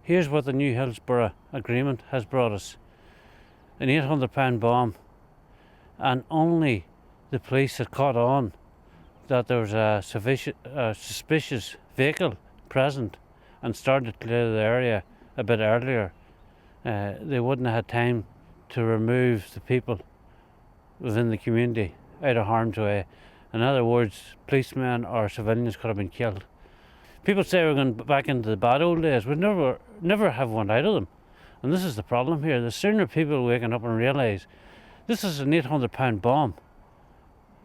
Here's what the New Hillsborough Agreement has brought us. An £800 bomb, and only the police had caught on that there was a suspicious vehicle present and started to clear the area a bit earlier. They wouldn't have had time to remove the people within the community out of harm's way. In other words, policemen or civilians could have been killed. People say we're going back into the bad old days. We never have went out of them. And this is the problem here. The sooner people waking up and realise this is an £800 bomb.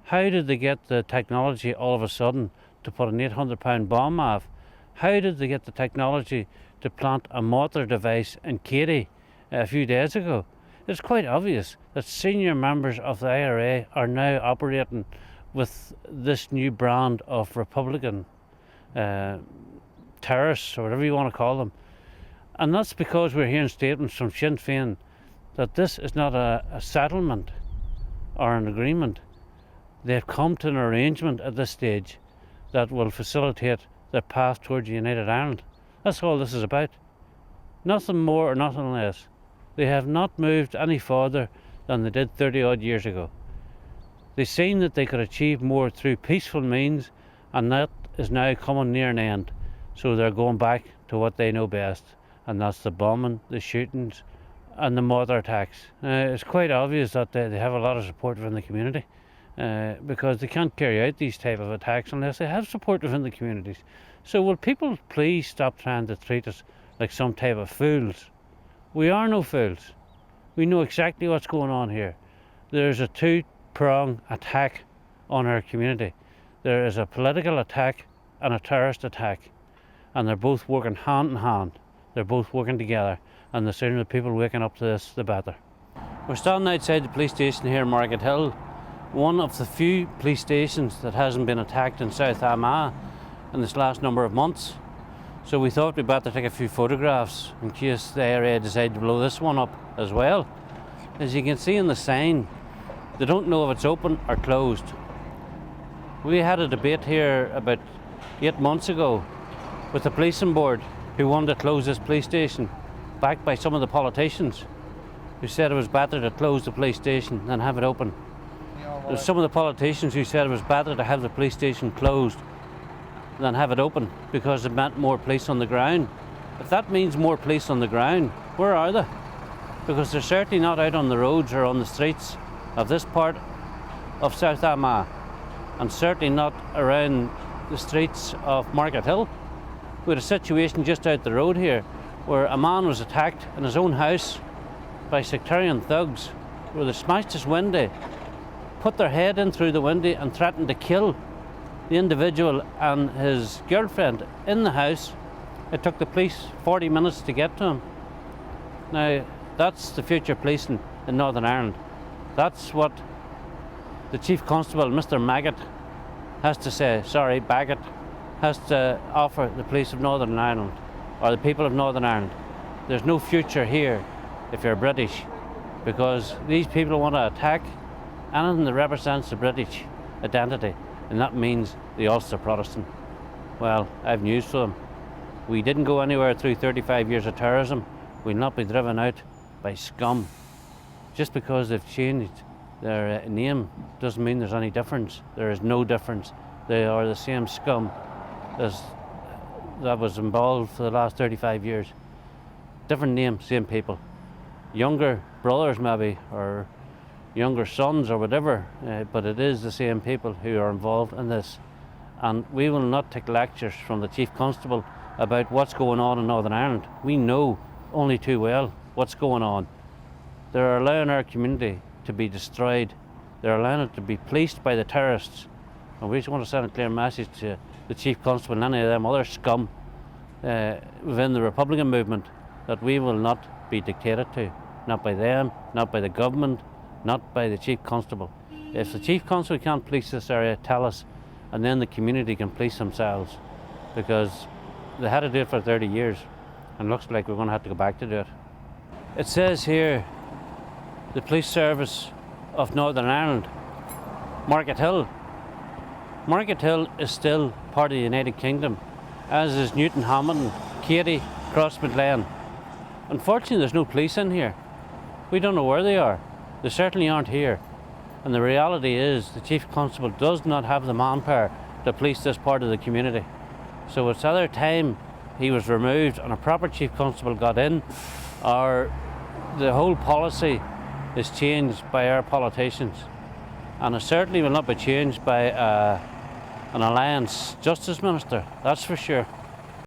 How did they get the technology all of a sudden to put an £800 bomb off? How did they get the technology to plant a mortar device in Katy a few days ago? It's quite obvious that senior members of the IRA are now operating with this new brand of Republican terrorists, or whatever you want to call them. And that's because we're hearing statements from Sinn Féin that this is not a settlement or an agreement. They've come to an arrangement at this stage that will facilitate their path towards United Ireland. That's all this is about. Nothing more or nothing less. They have not moved any further than they did 30 odd years ago. They've seen that they could achieve more through peaceful means, and that is now coming near an end. So they're going back to what they know best, and that's the bombing, the shootings, and the mortar attacks. It's quite obvious that they have a lot of support within the community, because they can't carry out these type of attacks unless they have support within the communities. So will people please stop trying to treat us like some type of fools? We are no fools. We know exactly what's going on here. There's a two-pronged attack on our community. There is a political attack and a terrorist attack, and they're both working hand in hand. They're both working together, and the sooner the people waking up to this, the better. We're standing outside the police station here in Market Hill, one of the few police stations that hasn't been attacked in South Armagh in this last number of months. So we thought we'd better take a few photographs in case the IRA decide to blow this one up as well. As you can see in the sign, they don't know if it's open or closed. We had a debate here about 8 months ago with the policing board who wanted to close this police station, backed by some of the politicians who said it was better to close the police station than have it open. There's some of the politicians who said it was better to have the police station closed than have it open because it meant more police on the ground. If that means more police on the ground, where are they? Because they're certainly not out on the roads or on the streets of this part of South Armagh, and certainly not around the streets of Market Hill. We had a situation just out the road here where a man was attacked in his own house by sectarian thugs, where they smashed his window, put their head in through the window and threatened to kill the individual and his girlfriend in the house. It took the police 40 minutes to get to him. Now, that's the future policing in Northern Ireland. That's what the Chief Constable, Mr. Maggot, has to say, Baggett, has to offer the police of Northern Ireland, or the people of Northern Ireland. There's no future here if you're British, because these people want to attack anything that represents the British identity, and that means the Ulster Protestant. Well, I have news for them. We didn't go anywhere through 35 years of terrorism. We'll not be driven out by scum. Just because they've changed their name doesn't mean there's any difference. There is no difference. They are the same scum as that was involved for the last 35 years. Different name, same people. Younger brothers maybe, or younger sons or whatever, but it is the same people who are involved in this. And we will not take lectures from the Chief Constable about what's going on in Northern Ireland. We know only too well what's going on. They're allowing our community to be destroyed. They're allowing it to be policed by the terrorists. And we just want to send a clear message to the Chief Constable and any of them other scum within the Republican movement that we will not be dictated to. Not by them, not by the government, not by the Chief Constable. If the Chief Constable can't police this area, tell us, and then the community can police themselves, because they had to do it for 30 years, and looks like we're going to have to go back to do it. It says here, the Police Service of Northern Ireland, Market Hill. Market Hill is still part of the United Kingdom, as is Newton Hamilton, Katy Crossmid Lane. Unfortunately, there's no police in here. We don't know where they are. They certainly aren't here. And the reality is the Chief Constable does not have the manpower to police this part of the community. So it's either time he was removed and a proper Chief Constable got in, or the whole policy is changed by our politicians. And it certainly will not be changed by an Alliance Justice Minister, that's for sure.